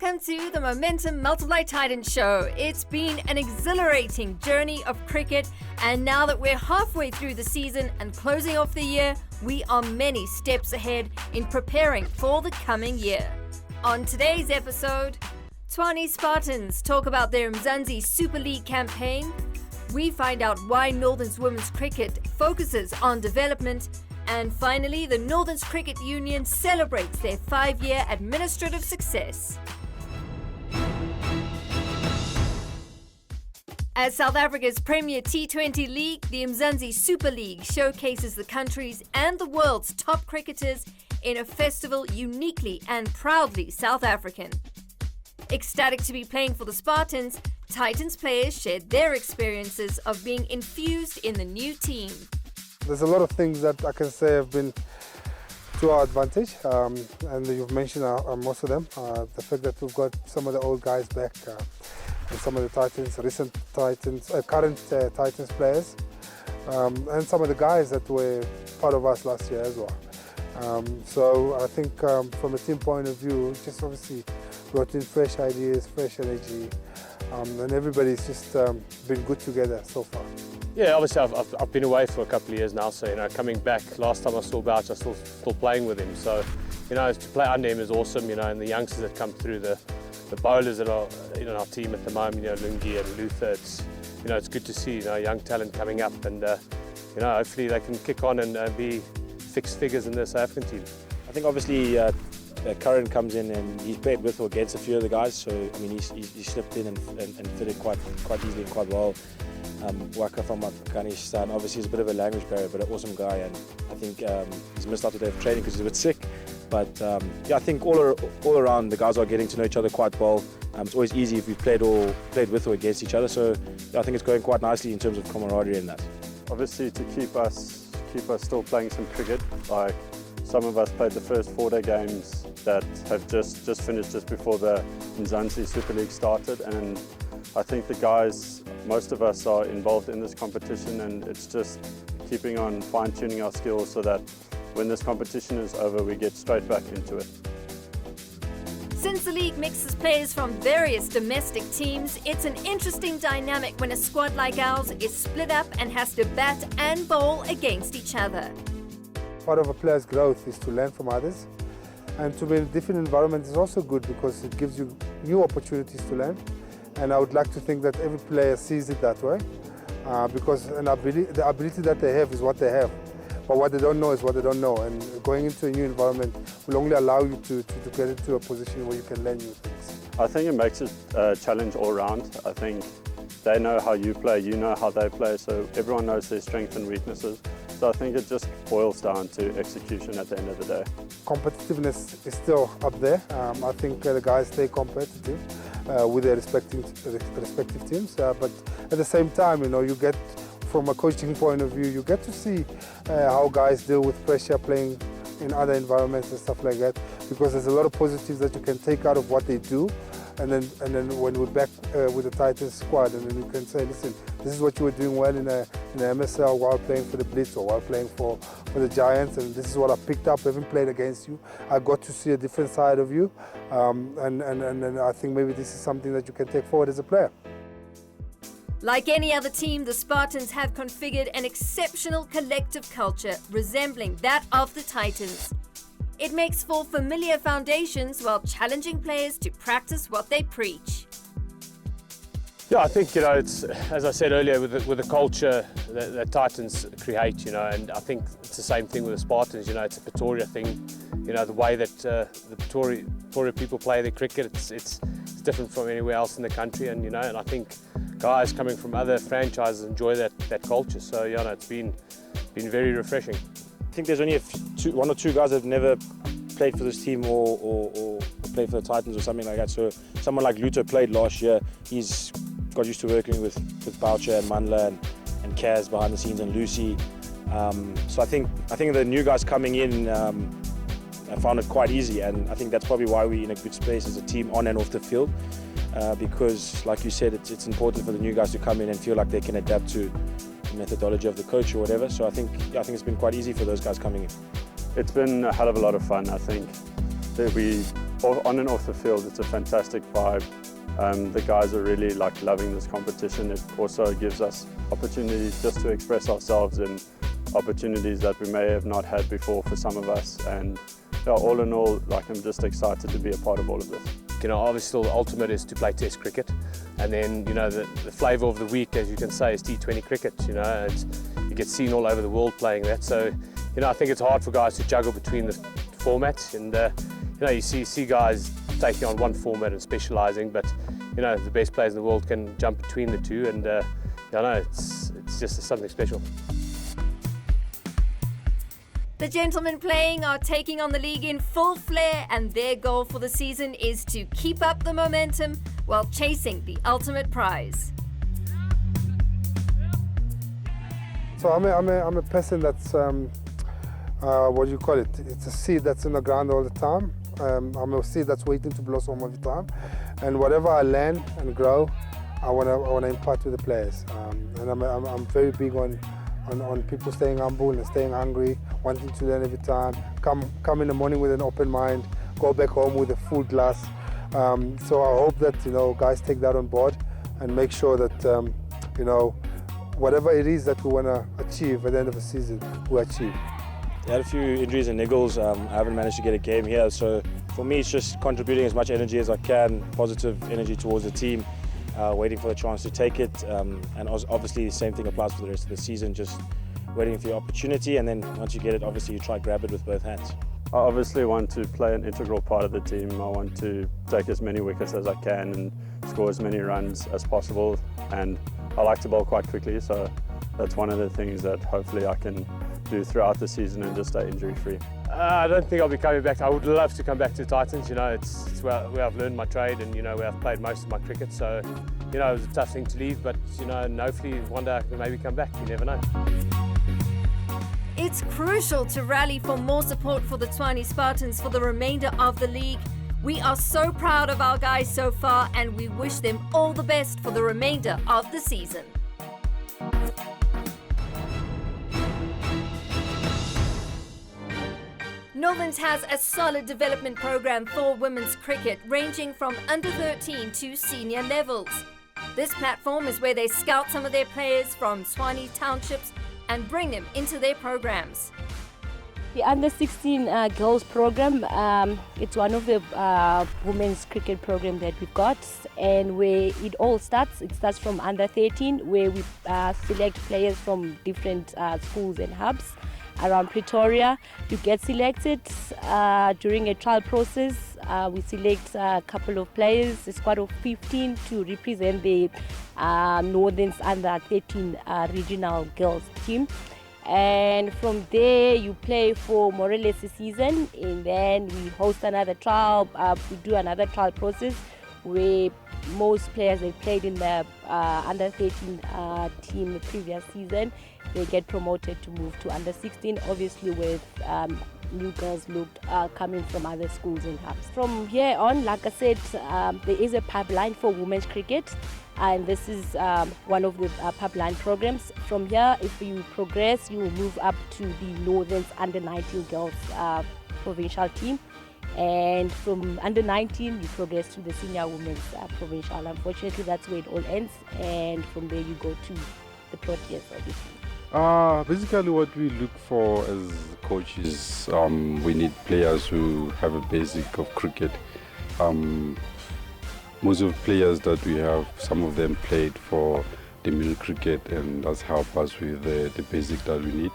Welcome to the Momentum Mutliply Titans show. It's been an exhilarating journey of cricket, and now that we're halfway through the season and closing off the year, we are many steps ahead in preparing for the coming year. On today's episode, Tshwane Spartans talk about their Mzansi Super League campaign. We find out why Northern's women's cricket focuses on development. And finally, the Northern's Cricket Union celebrates their 5-year administrative success. As South Africa's premier T20 league, the Mzansi Super League showcases the country's and the world's top cricketers in a festival uniquely and proudly South African. Ecstatic to be playing for the Spartans, Titans players shared their experiences of being infused in the new team. There's a lot of things that I can say have been to our advantage, and you've mentioned most of them. The fact that we've got some of the old guys back, and some of the Titans, recent Titans, current Titans players, and some of the guys that were part of us last year as well. So I think from a team point of view, just obviously brought in fresh ideas, fresh energy, and everybody's just been good together so far. Yeah, obviously I've been away for a couple of years now, so coming back, last time I saw Bouch, I was still playing with him. So to play under him is awesome, and the youngsters that come through, the bowlers that are in our team at the moment, Lungi and Luther, it's good to see young talent coming up, and hopefully they can kick on and be fixed figures in the South African team. I think obviously Curran comes in and he's played with or against a few of the guys, so he slipped in and fitted quite easily and quite well. Waka from Afghanistan, obviously he's a bit of a language barrier, but an awesome guy, and I think he's missed out a day of training because he's a bit sick. But I think all around the guys are getting to know each other quite well. It's always easy if we've played with or against each other, so I think it's going quite nicely in terms of camaraderie in that. Obviously to keep us still playing some cricket, like some of us played the first 4-day games that have just finished just before the Mzansi Super League started, and I think the guys, most of us are involved in this competition, and it's just keeping on fine-tuning our skills so that when this competition is over, we get straight back into it. Since the league mixes players from various domestic teams, it's an interesting dynamic when a squad like ours is split up and has to bat and bowl against each other. Part of a player's growth is to learn from others, and to be in a different environment is also good because it gives you new opportunities to learn. And I would like to think that every player sees it that way, because the ability that they have is what they have, but what they don't know is what they don't know. And going into a new environment will only allow you to get into a position where you can learn new things. I think it makes it a challenge all round. I think they know how you play, you know how they play, so everyone knows their strengths and weaknesses. So I think it just boils down to execution at the end of the day. Competitiveness is still up there. I think the guys stay competitive with their respective teams, but at the same time, you get, from a coaching point of view, you get to see how guys deal with pressure playing in other environments and stuff like that, because there's a lot of positives that you can take out of what they do, and then when we're back with the Titans squad, and then you can say, listen, this is what you were doing well in the MSL while playing for the Blitz or while playing for the Giants, and this is what I picked up having played against you. I got to see a different side of you, and I think maybe this is something that you can take forward as a player. Like any other team, the Spartans have configured an exceptional collective culture resembling that of the Titans. It makes for familiar foundations while challenging players to practice what they preach. Yeah, I think it's, as I said earlier, with the culture that Titans create, and I think it's the same thing with the Spartans. It's a Pretoria thing. The way that the Pretoria people play their cricket, it's different from anywhere else in the country, and I think guys coming from other franchises enjoy that culture. So it's been very refreshing. I think there's only one or two guys that have never played for this team or played for the Titans or something like that. So someone like Luther played last year. He's got used to working with Boucher and Manla and Kaz behind the scenes and Lucy. So I think the new guys coming in found it quite easy, and I think that's probably why we're in a good space as a team on and off the field. Because, like you said, it's important for the new guys to come in and feel like they can adapt to the methodology of the coach or whatever. So I think it's been quite easy for those guys coming in. It's been a hell of a lot of fun. I think that we on and off the field, it's a fantastic vibe. The guys are really like loving this competition. It also gives us opportunities just to express ourselves in opportunities that we may have not had before for some of us. And yeah, all in all, like, I'm just excited to be a part of all of this. You know, obviously the ultimate is to play Test cricket, and then, you know, the flavour of the week, as you can say, is T20 cricket. You know, you get seen all over the world playing that. So, you know, I think it's hard for guys to juggle between the formats, and you know, you see guys taking on one format and specialising, but you know, the best players in the world can jump between the two, and you know, it's just something special. The gentlemen playing are taking on the league in full flair, and their goal for the season is to keep up the momentum while chasing the ultimate prize. So I'm a person that's what do you call it? It's a seed that's in the ground all the time. I'm a seed that's waiting to blossom every time, and whatever I learn and grow, I wanna impart to the players. And I'm very big on people staying humble and staying hungry, wanting to learn every time. Come in the morning with an open mind, go back home with a full glass. So I hope that, you know, guys take that on board and make sure that you know, whatever it is that we want to achieve at the end of the season, we achieve. I had a few injuries and niggles. I haven't managed to get a game here, so for me it's just contributing as much energy as I can, positive energy towards the team, waiting for the chance to take it, and obviously the same thing applies for the rest of the season, just waiting for your opportunity, and then once you get it, obviously you try to grab it with both hands. I obviously want to play an integral part of the team. I want to take as many wickets as I can and score as many runs as possible, and I like to bowl quite quickly, so that's one of the things that hopefully I can do throughout the season and just stay injury free. I don't think I'll be coming back. I would love to come back to the Titans. You know, it's where I've learned my trade, and you know, where I've played most of my cricket. So, you know, it was a tough thing to leave, but you know, and hopefully one day I can maybe come back. You never know. It's crucial to rally for more support for the Tshwane Spartans for the remainder of the league. We are so proud of our guys so far, and we wish them all the best for the remainder of the season. Northerns has a solid development program for women's cricket, ranging from under 13 to senior levels. This platform is where they scout some of their players from Tshwane townships and bring them into their programs. The under 16 girls program, it's one of the women's cricket program that we've got, and where it all starts. It starts from under 13, where we select players from different schools and hubs around Pretoria. You get selected during a trial process. We select a couple of players, a squad of 15, to represent the Northern's under 13 regional girls team. And from there you play for more or less a season, and then we host another trial. We do another trial process where most players that played in the under 13 team the previous season, they get promoted to move to under 16, obviously with new girls coming from other schools and hubs. From here on, like I said, there is a pipeline for women's cricket, and this is one of the pipeline programs. From here, if you progress, you will move up to the Northern's under 19 girls provincial team, and from under 19 you progress to the senior women's provincial. Unfortunately, that's where it all ends, and from there you go to the Proteas, obviously. Basically what we look for as coaches, we need players who have a basic of cricket. Most of the players that we have, some of them played for the middle cricket, and that's helped us with the basic that we need,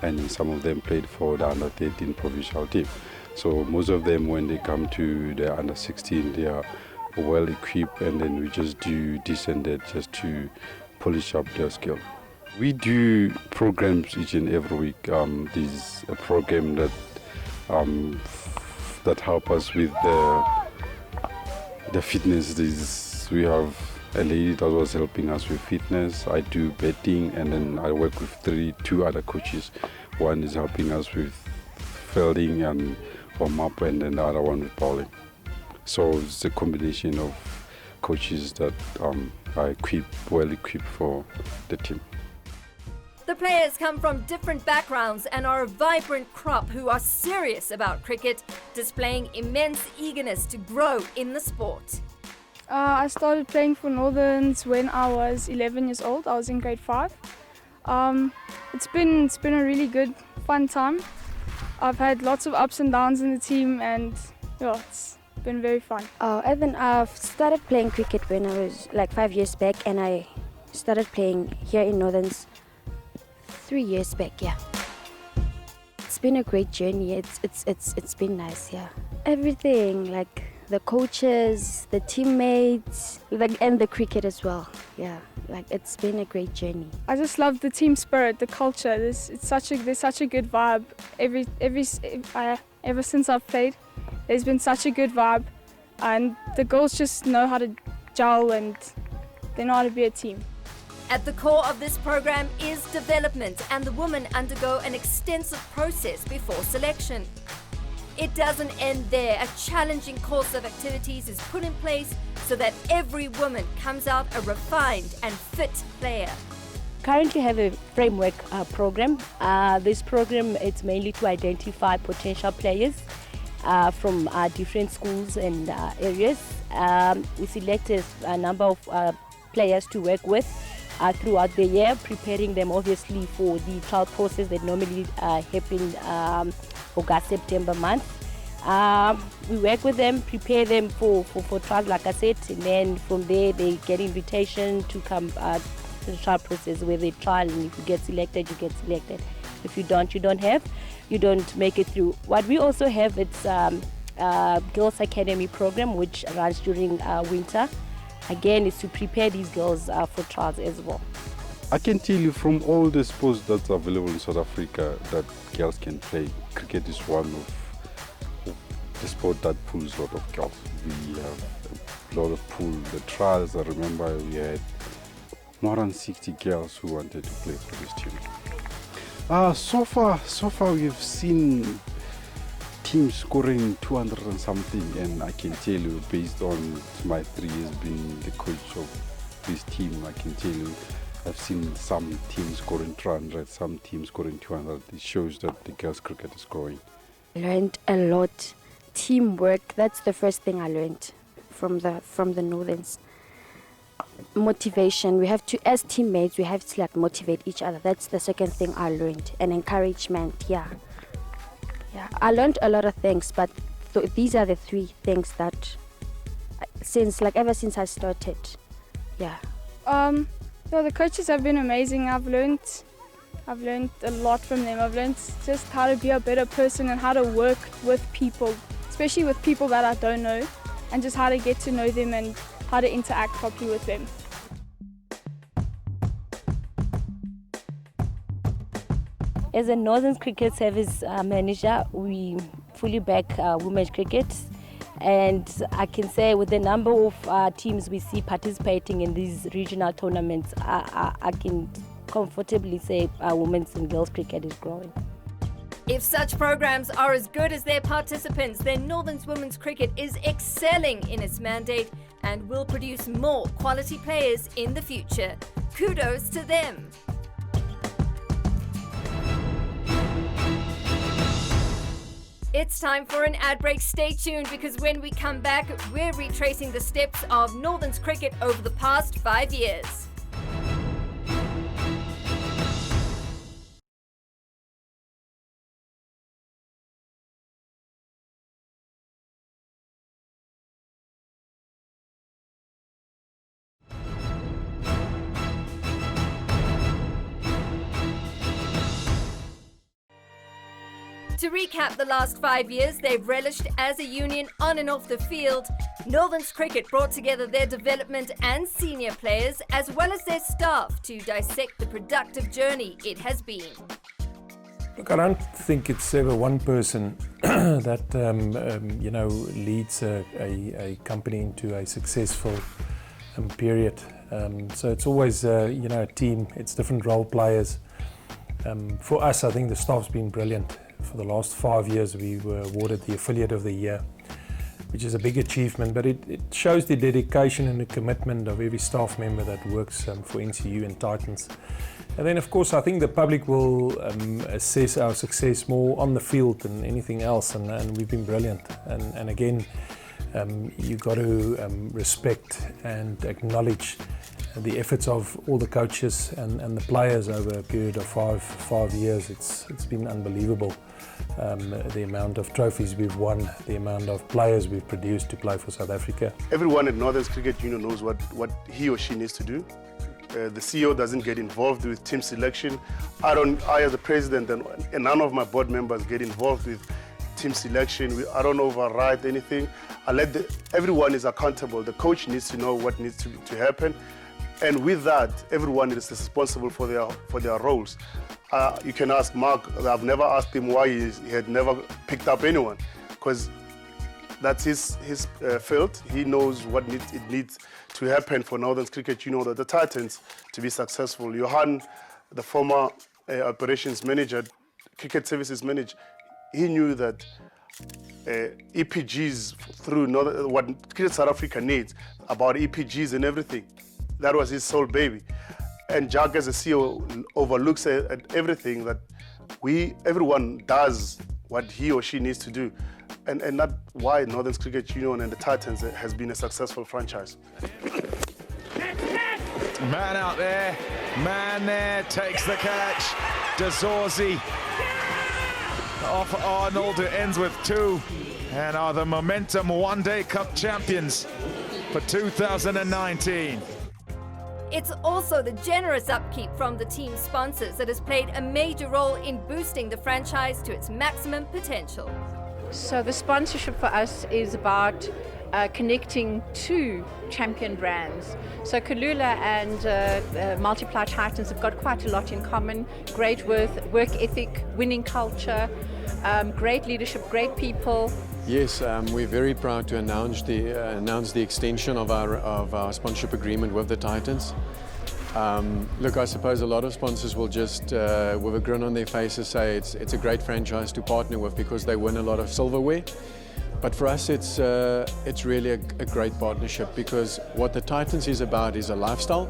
and some of them played for the under 13 provincial team. So most of them, when they come to the under 16, they are well equipped, and then we just do this and that just to polish up their skill. We do programs each and every week. There's a program that help us with the fitness. We have a lady that was helping us with fitness. I do betting, and then I work with two other coaches. One is helping us with fielding and warm up, and then the other one with bowling. So it's a combination of coaches that are well equipped for the team. The players come from different backgrounds and are a vibrant crop who are serious about cricket, displaying immense eagerness to grow in the sport. I started playing for Northerns when I was 11 years old. I was in grade 5. It's been a really good, fun time. I've had lots of ups and downs in the team, and yeah, it's been very fun. I've started playing cricket when I was like 5 years back, and I started playing here in Northerns 3 years back. Yeah, it's been a great journey. It's been nice. Yeah, everything, like the coaches, the teammates, and the cricket as well. Yeah, like it's been a great journey. I just love the team spirit, the culture. There's such a good vibe. Ever since I've played, there's been such a good vibe, and the girls just know how to gel and they know how to be a team. At the core of this program is development, and the women undergo an extensive process before selection. It doesn't end there. A challenging course of activities is put in place so that every woman comes out a refined and fit player. Currently have a framework program. This program is mainly to identify potential players from different schools and areas. We selected a number of players to work with throughout the year, preparing them obviously for the trial process that normally happens August, September month. We work with them, prepare them for trials, like I said, and then from there they get invitation to come to the trial process where they trial, and if you get selected, you get selected. If you don't, you don't make it through. What we also have, it's Girls Academy program, which runs during winter. Again, it's to prepare these girls for trials as well. I can tell you from all the sports that's available in South Africa that girls can play, cricket is one of the sport that pulls a lot of girls. We have a lot of pull. The trials, I remember we had more than 60 girls who wanted to play for this team. So far we've seen teams scoring 200 and something, and I can tell you, based on my 3 years being the coach of this team, I can tell you I've seen some teams scoring 300, some teams scoring 200. It shows that the girls' cricket is growing. I learned a lot. Teamwork, that's the first thing I learned from the Northerns. Motivation, we have to, as teammates, we have to like motivate each other. That's the second thing I learned. And encouragement, yeah. I learned a lot of things, but these are the 3 things that ever since I started, yeah. The coaches have been amazing. I've learned a lot from them. I've learned just how to be a better person and how to work with people, especially with people that I don't know, and just how to get to know them and how to interact properly with them. As a Northern Cricket Service manager, we fully back women's cricket, and I can say with the number of teams we see participating in these regional tournaments, I can comfortably say women's and girls cricket is growing. If such programs are as good as their participants, then Northern's women's cricket is excelling in its mandate and will produce more quality players in the future. Kudos to them. It's time for an ad break. Stay tuned, because when we come back, we're retracing the steps of Northern's cricket over the past 5 years. To recap the last 5 years they've relished as a union on and off the field, Northern's cricket brought together their development and senior players as well as their staff to dissect the productive journey it has been. Look, I don't think it's ever one person that leads a company into a successful period. So it's always a team. It's different role players. For us, I think the staff's been brilliant. For the last 5 years, we were awarded the Affiliate of the Year, which is a big achievement, but it shows the dedication and the commitment of every staff member that works for NCU and Titans. And then, of course, I think the public will assess our success more on the field than anything else, and we've been brilliant. And again, you've got to respect and acknowledge the efforts of all the coaches and the players over a period of five years. It's been unbelievable, the amount of trophies we've won, the amount of players we've produced to play for South Africa. Everyone at Northern Cricket Union knows what he or she needs to do. The CEO doesn't get involved with team selection. I as the president and none of my board members get involved with team selection. I don't override anything. Everyone is accountable. The coach needs to know what needs to happen. And with that, everyone is responsible for their roles. You can ask Mark. I've never asked him why he had never picked up anyone, because that's his field. He knows what it needs to happen for Northern Cricket Union, the Titans, to be successful. Johan, the former operations manager, cricket services manager, he knew that EPGs through what Cricket South Africa needs, about EPGs and everything. That was his sole baby. And Jack, as a CEO, overlooks at everything that everyone does what he or she needs to do. And that's why Northern Cricket Union and the Titans has been a successful franchise. Man out there, man there, takes the catch. Dazorzi off Arnold, who ends with 2, and are the Momentum One Day Cup champions for 2019. It's also the generous upkeep from the team sponsors that has played a major role in boosting the franchise to its maximum potential. So the sponsorship for us is about connecting to champion brands. So Kalula and Mutliply Titans have got quite a lot in common. Great work ethic, winning culture, great leadership, great people. Yes, we're very proud to announce the extension of our sponsorship agreement with the Titans. Look, I suppose a lot of sponsors will just, with a grin on their faces, say it's a great franchise to partner with because they win a lot of silverware. But for us, it's really a great partnership, because what the Titans is about is a lifestyle,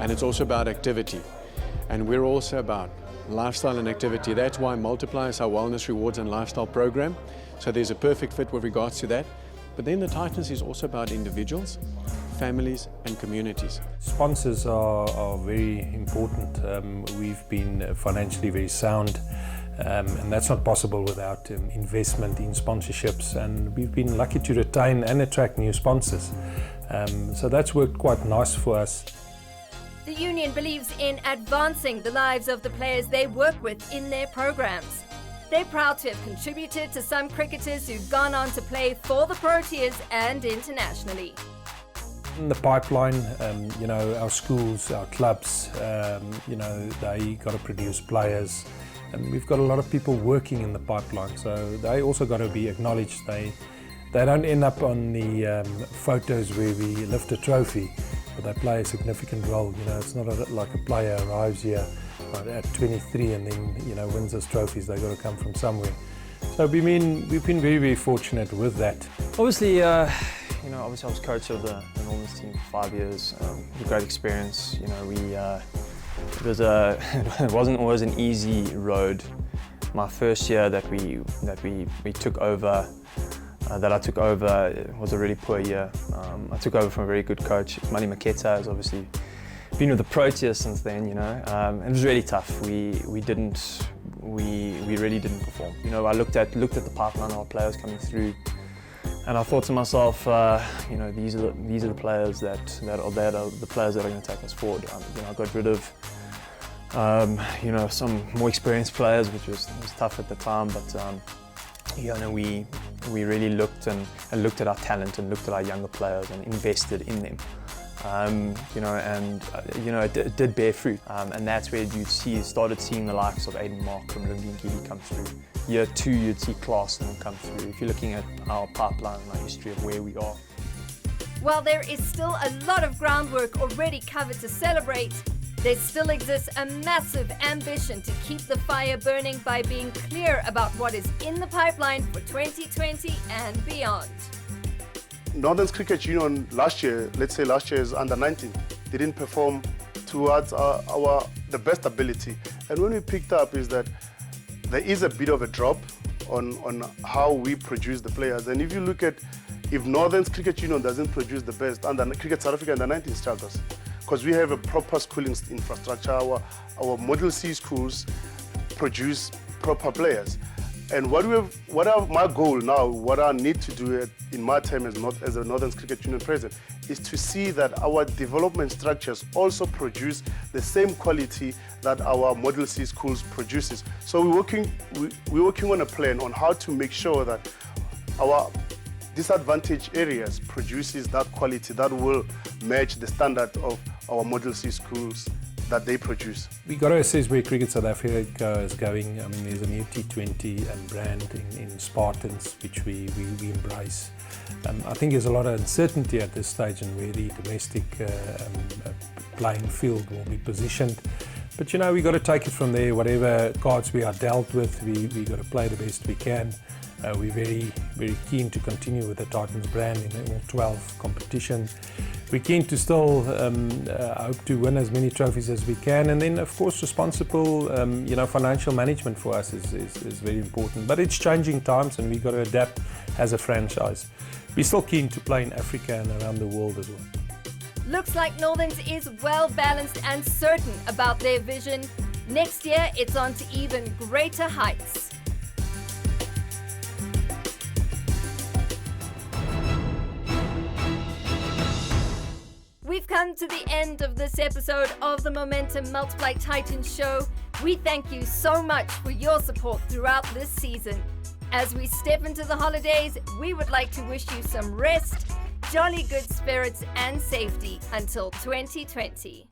and it's also about activity. And we're also about lifestyle and activity. That's why Mutliply is our wellness, rewards and lifestyle program. So there's a perfect fit with regards to that. But then the Titans is also about individuals, families and communities. Sponsors are very important. We've been financially very sound, and that's not possible without investment in sponsorships, and we've been lucky to retain and attract new sponsors. So that's worked quite nice for us. The union believes in advancing the lives of the players they work with in their programs. They're proud to have contributed to some cricketers who've gone on to play for the Proteas and internationally. In the pipeline, our schools, our clubs, they got to produce players, and we've got a lot of people working in the pipeline, so they also got to be acknowledged. They don't end up on the photos where we lift a trophy, but they play a significant role. It's not like a player arrives here at 23 and then wins us trophies. They got to come from somewhere. So we've been very, very fortunate with that. Obviously, obviously I was coach of the Normans team for 5 years. A great experience. It wasn't always an easy road. My first year that we took over, that I took over, it was a really poor year. I took over from a very good coach. Mani Maketa has obviously been with the Proteas since then. It was really tough. We really didn't perform. I looked at the pipeline of our players coming through, and I thought to myself, these are the players that are the players that are going to take us forward. I got rid of some more experienced players, which was tough at the time, but we really looked at our talent and looked at our younger players and invested in them. It did bear fruit, and that's where you started seeing the likes of Aiden Markham, Lindy Ngidi come through. Year 2, you'd see Clarkson come through. If you're looking at our pipeline and our history of where we are. While there is still a lot of groundwork already covered to celebrate, there still exists a massive ambition to keep the fire burning by being clear about what is in the pipeline for 2020 and beyond. Northern Cricket Union last year, let's say last year's under 19, they didn't perform to towards the best ability. And when we picked up is that there is a bit of a drop on how we produce the players. And if you look at, if Northern's Cricket Union doesn't produce the best, and the Cricket South Africa under 19 struggles, because we have a proper schooling infrastructure. Our Model C schools produce proper players. And my goal now, what I need to do in my time as a Northern Cricket Union president, is to see that our development structures also produce the same quality that our Model C schools produces. So we're working on a plan on how to make sure that our disadvantaged areas produces that quality that will match the standard of our Model C schools that they produce. We got to assess where Cricket South Africa is going. I mean, there's a new T20 brand in Spartans, which we embrace. I think there's a lot of uncertainty at this stage in where the domestic playing field will be positioned. But you know, we got to take it from there. Whatever cards we are dealt with, we got to play the best we can. We're very, very keen to continue with the Titans brand in all 12 competitions. We're keen to still hope to win as many trophies as we can, and then of course responsible, financial management for us is very important. But it's changing times, and we've got to adapt as a franchise. We're still keen to play in Africa and around the world as well. Looks like Northerns is well balanced and certain about their vision. Next year, it's on to even greater heights. We've come to the end of this episode of the Momentum Multiply Titans show. We thank you so much for your support throughout this season. As we step into the holidays, we would like to wish you some rest, jolly good spirits and safety until 2020.